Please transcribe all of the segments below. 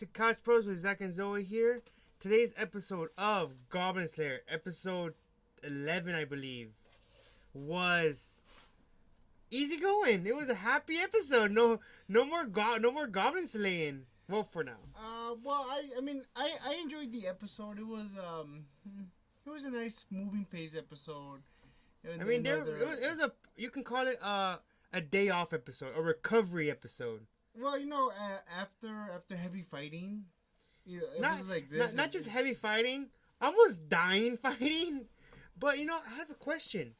to Couch Pros with Zach and Zoe here. Today's episode of Goblin Slayer, episode 11, I believe, was easy going. It was a happy episode. No more goblin slaying. Well, for now. I enjoyed the episode. It was a nice moving pace episode. I mean, it was a, you can call it a day off episode, a recovery episode. Well, after heavy fighting, it was like this. Not just heavy fighting, almost dying fighting. But I have a question,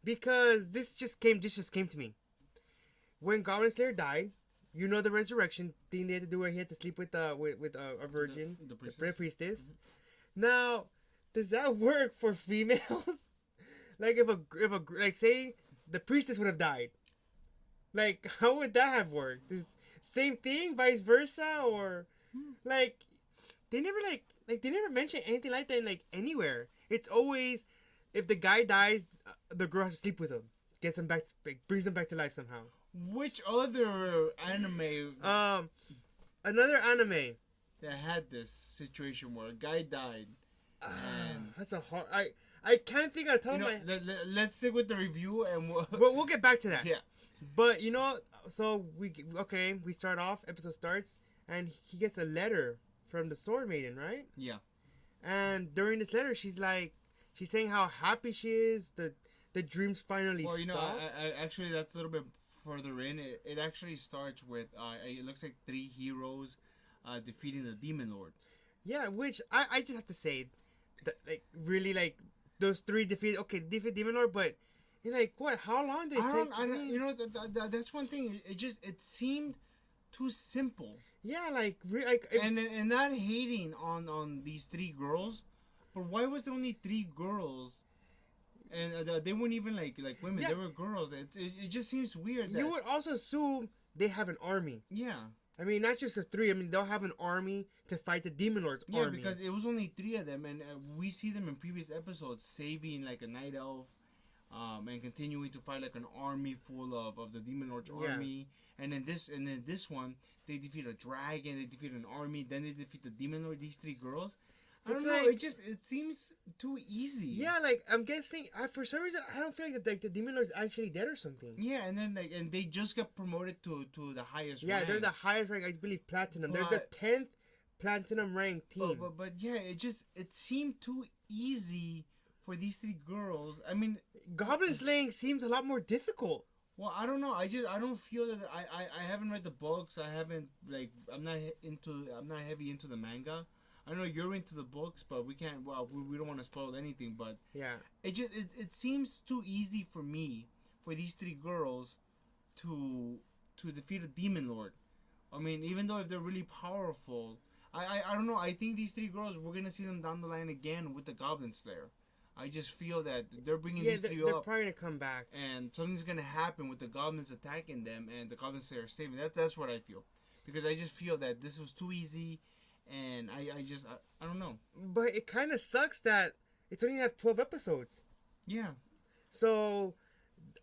because this just came to me. When Goblin Slayer died, the resurrection thing they had to do where he had to sleep with a virgin, the priestess. Mm-hmm. Now, does that work for females? Like if say the priestess would have died, like how would that have worked? Same thing, vice versa, or like they never they never mention anything like that in anywhere. It's always if the guy dies, the girl has to sleep with him, gets him back, brings him back to life somehow. Which other anime? Another anime that had this situation where a guy died. And that's a hard. I can't think of let's stick with the review and we'll get back to that. Yeah. But so we start off. Episode starts, and he gets a letter from the Sword Maiden, right? Yeah. And during this letter, she's saying how happy she is. The dreams finally. Well, stopped. actually, that's a little bit further in. It actually starts with it looks like 3 heroes defeating the Demon Lord. Yeah, which I just have to say, that really those 3 defeat Demon Lord, but. You're what? How long did it take? That's one thing. It seemed too simple. Yeah, and not hating on these 3 girls, but why was there only 3 girls? And they weren't even like women. Yeah. They were girls. It just seems weird. You would also assume they have an army. Yeah. I mean, not just the 3. I mean, they'll have an army to fight the Demon Lord's army. Yeah, because it was only 3 of them, and we see them in previous episodes saving a night elf. And continuing to fight an army full of the Demon Lord's army, and then this one they defeat a dragon, they defeat an army, then they defeat the Demon Lord. These 3 girls, I don't know. It seems too easy. Yeah, I'm guessing. For some reason, I don't feel like the Demon Lord's actually dead or something. Yeah, and then and they just got promoted to the highest. Yeah, rank. They're the highest rank. I believe platinum. They're the 10th platinum ranked team. But yeah, it seemed too easy. For these 3 girls, I mean, Goblin slaying seems a lot more difficult. Well, I don't know. I don't feel that I haven't read the books. I haven't I'm not heavy into the manga. I know you're into the books, but we can't. Well, we don't want to spoil anything. But yeah, it seems too easy for me for these 3 girls to defeat a Demon Lord. I mean, even though if they're really powerful, I don't know. I think these 3 girls, we're gonna see them down the line again with the Goblin Slayer. I just feel that they're bringing these 3 up. They're probably going to come back. And something's going to happen with the goblins attacking them and the Goblin Slayer saving. That's what I feel. Because I just feel that this was too easy. And I don't know. But it kind of sucks that it's only have 12 episodes. Yeah. So,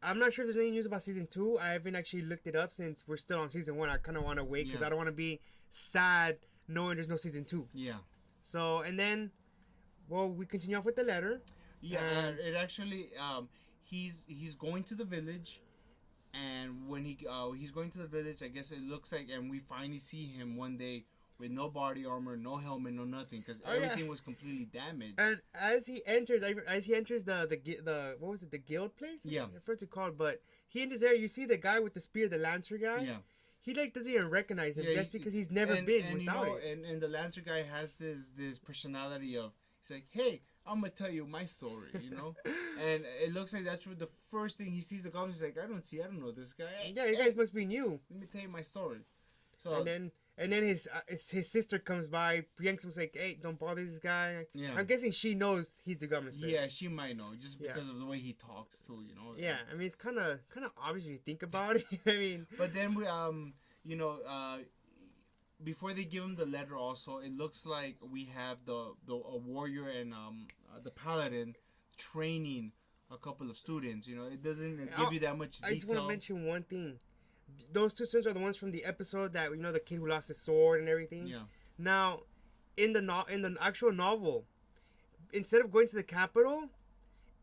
I'm not sure if there's any news about season 2. I haven't actually looked it up since we're still on season 1. I kind of want to wait because I don't want to be sad knowing there's no season 2. Yeah. So, and then, we continue off with the letter. Yeah, it actually he's going to the village, and when he's going to the village, I guess it looks like, and we finally see him one day with no body armor, no helmet, no nothing, because everything was completely damaged. And as he enters the what was it, the guild place? Yeah, I forgot it's called, but he enters there. You see the guy with the spear, the Lancer guy. Yeah. He doesn't even recognize him. That's because he's never been without it. And the Lancer guy has this personality of, he's like, hey, I'm gonna tell you my story, and it looks like that's the first thing he sees the goblins. He's like, I don't know this guy. Yeah, you guys must be new. Let me tell you my story. So and then his sister comes by, yanks him, like, hey, don't bother this guy. Yeah, I'm guessing she knows he's the Goblin Slayer. Yeah, she might know just because of the way he talks too. Yeah, I mean it's kind of obvious if you think about it. I mean, but then we before they give him the letter, also it looks like we have a warrior and the paladin training a couple of students. It doesn't give you that much detail. I just want to mention one thing. Those 2 students are the ones from the episode that the kid who lost his sword and everything. Yeah. Now, in the actual novel, instead of going to the capital,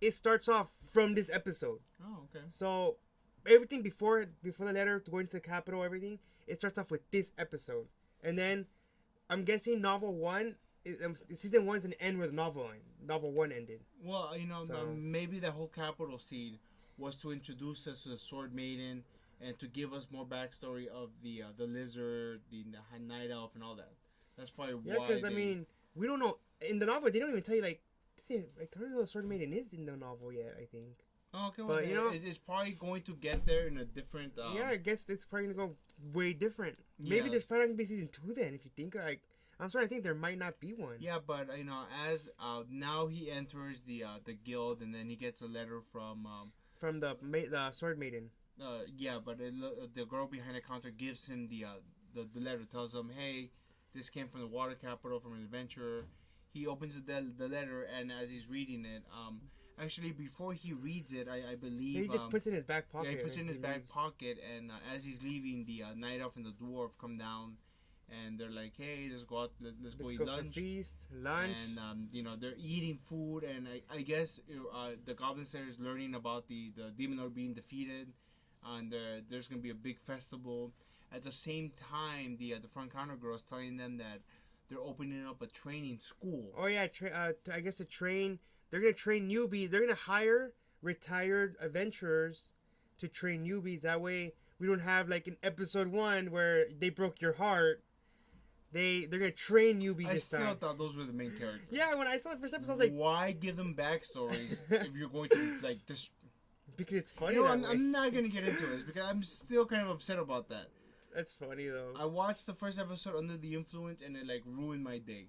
it starts off from this episode. Oh, okay. So everything before the letter to going to the capital, everything it starts off with this episode, and then I'm guessing novel one, season one's an end where the novel one ended. Well, So- maybe the whole capital seed was to introduce us to the Sword Maiden and to give us more backstory of the lizard, the night elf, and all that. That's probably Yeah, why. because I mean, we don't know in the novel. They don't even tell you like I don't know if Sword Maiden is in the novel yet. I think. Oh, okay, but, well, it's probably going to get there in a different. Yeah, I guess it's probably gonna go way different. Maybe Yeah. there's probably not gonna be season 2 then. If you think like, I'm sorry, I think there might not be one. Yeah, but as now he enters the guild, and then he gets a letter from From the Sword Maiden. yeah, but the girl behind the counter gives him the letter, tells him, hey, this came from the water capital, from an adventurer. He opens the letter, and as he's reading it, actually before he reads it, I believe He just puts it in his back pocket. yeah, he puts it in and his he back leaves. pocket, and as he's leaving, the night elf and the dwarf come down, and they're like, hey, let's go out, let's go Let's eat go for lunch. feast, lunch. And they're eating food, and I guess the Goblin Slayer is learning about the demon lord being defeated, and there's gonna be a big festival. At the same time, the front counter girl is telling them that they're opening up a training school. Oh yeah, I guess to train. They're gonna train newbies. They're gonna hire retired adventurers to train newbies. That way, we don't have like in episode 1 where they broke your heart. They're gonna train newbies I this still time. thought those were the main characters. Yeah, when I saw the first episode, I was like, why give them backstories if you're going to like this? because it's funny. You know, that way. I'm not gonna get into this because I'm still kind of upset about that. That's funny though. I watched the first episode under the influence, and it like ruined my day.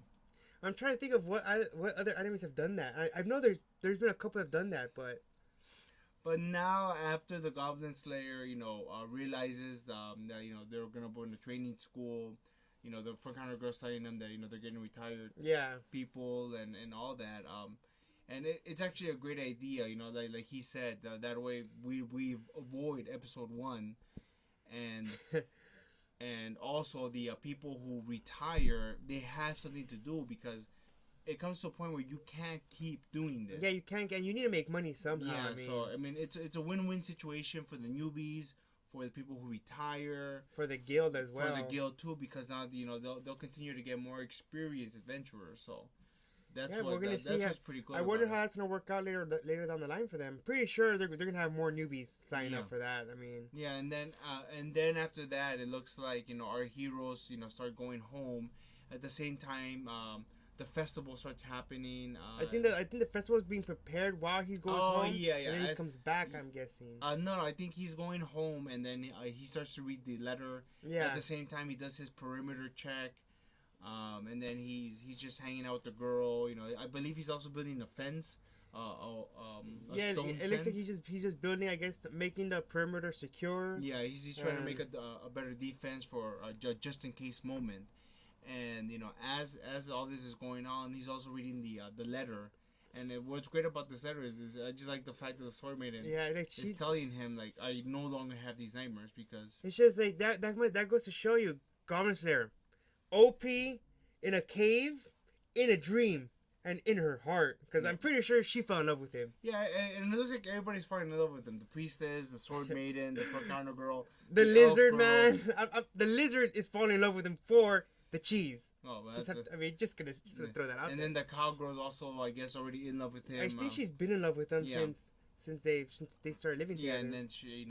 I'm trying to think of what other animes have done that. I know there's been a couple that have done that, but But now, after the Goblin Slayer, realizes that they're gonna go into training school, the front counter girl's telling them that they're getting retired yeah, people and all that. And it's actually a great idea, like he said, that way we avoid episode 1, and and also the people who retire, they have something to do, because it comes to a point where you can't keep doing this. yeah, you can't, and you need to make money somehow. Yeah, so I mean, it's a win-win situation for the newbies, for the people who retire, for the guild as well. for the guild too, because now they'll continue to get more experienced adventurers. So that's Yeah, we're gonna see that's how- what's pretty cool. I wonder about how that's gonna work out later down the line for them. Pretty sure they're gonna have more newbies sign Yeah. up for that. I mean, it. Yeah, and then after that, it looks like our heroes start going home. At the same time, the festival starts happening. I think the festival is being prepared while he's going Oh, home. yeah, And then he as- comes back. I'm guessing. No, I think he's going home, and then he starts to read the letter. Yeah. At the same time, he does his perimeter check, and then he's just hanging out with the girl. I believe he's also building a fence, a Yeah, stone it fence. looks like he's just building, I guess, making the perimeter secure. Yeah, he's trying to make And- a better defense for a just in case moment. And as all this is going on, he's also reading the letter. And what's great about this letter is I just like the fact that the sword maiden Yeah, like is she's. telling him, like, I no longer have these nightmares because It's just like that goes to show you, Goblin Slayer, OP in a cave, in a dream, and in her heart. Because I'm pretty sure she fell in love with him. yeah, and it looks like everybody's falling in love with him. The priestess, the sword maiden, the front counter girl, The elf lizard girl. man, the lizard is falling in love with him for the cheese. Oh, but Just that's I mean, just gonna throw that out. and there. then the cowgirl's also, I guess, already in love with him. I think she's been in love with him yeah. since they started living Yeah, together. and then she,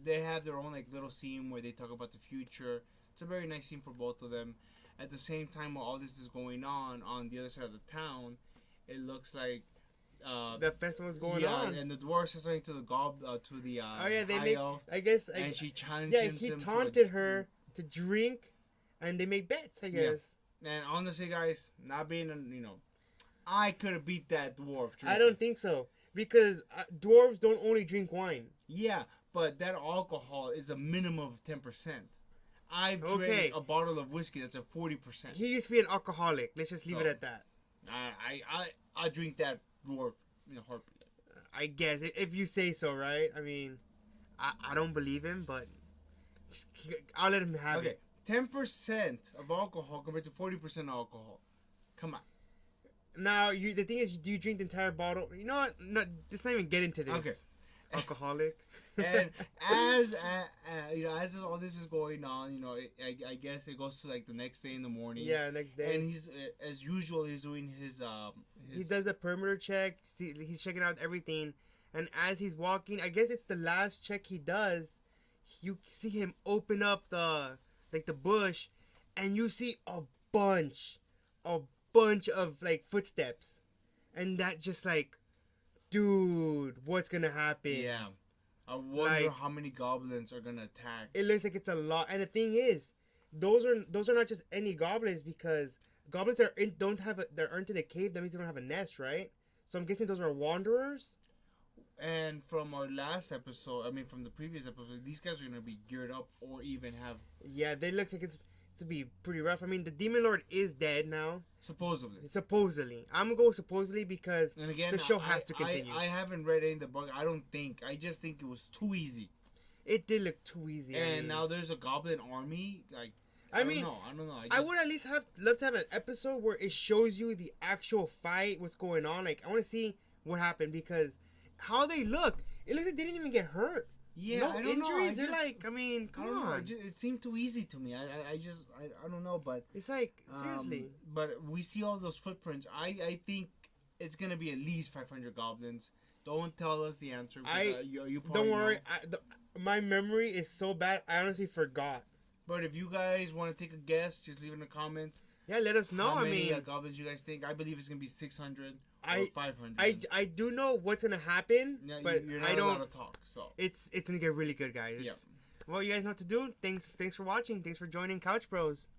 they have their own like little scene where they talk about the future. It's a very nice scene for both of them. At the same time, while all this is going on the other side of the town, it looks like the festival's going on. and the dwarf says something to the to the Oh yeah, they high make. elf, I guess. and she challenges Yeah, him. he to taunted her to drink, and they make bets. I Yeah. guess. And honestly, guys, not being I could have beat that dwarf. I drinking. don't think so because dwarves don't only drink wine. Yeah, but that alcohol is a minimum of 10%. I've Okay. drank a bottle of whiskey that's at 40%. He used to be an alcoholic. Let's just leave it So- at that. I drink that dwarf in a heartbeat. I guess if you say so, right? I mean, I don't believe him, but I'll let him have Okay, it. 10% of alcohol compared to 40% alcohol. Come on. Now, the thing is, do you drink the entire bottle? You know what? No, let's not even get into this. Okay. Alcoholic. And as you know, as all this is going on, you know, I guess it goes to like the next day in the morning. Yeah, next day. And he's as usual, he's doing his he does a perimeter check. He's checking out everything, and as he's walking, I guess it's the last check he does. You see him open up the bush, and you see a bunch of like footsteps, and that just like, dude, what's gonna happen? Yeah, I wonder how many goblins are gonna attack. It looks like it's a lot, and the thing is, those are not just any goblins, because goblins that they're into the cave. That means they don't have a nest, right? So I'm guessing those are wanderers. And from our last episode, I mean from the previous episode, these guys are gonna be geared up or even have. Yeah, they looks like it's to be pretty rough. I mean, the Demon Lord is dead now. Supposedly. I'm gonna go supposedly because and again, the show has to continue. I haven't read any of the book. I just think it was too easy. It did look too easy. And now there's a goblin army. Like, I don't know. I would at least love to have an episode where it shows you the actual fight, what's going on. Like, I want to see what happened, because how they look, it looks like they didn't even get hurt. Yeah, no I don't injuries. know. They're like, I mean, come on. It seemed too easy to me. I don't know, but it's like, seriously. But we see all those footprints. I think it's gonna be at least 500 goblins. Don't tell us the answer. You don't worry. My memory is so bad. I honestly forgot. But if you guys want to take a guess, just leave it in the comments. Yeah, let us know. How many goblins you guys think? I believe it's gonna be 600 or 500. I do know what's gonna happen, but you're not I don't. allowed to talk. So it's gonna get really good, guys. Well, you guys know what to do. Thanks for watching. Thanks for joining Couch Bros.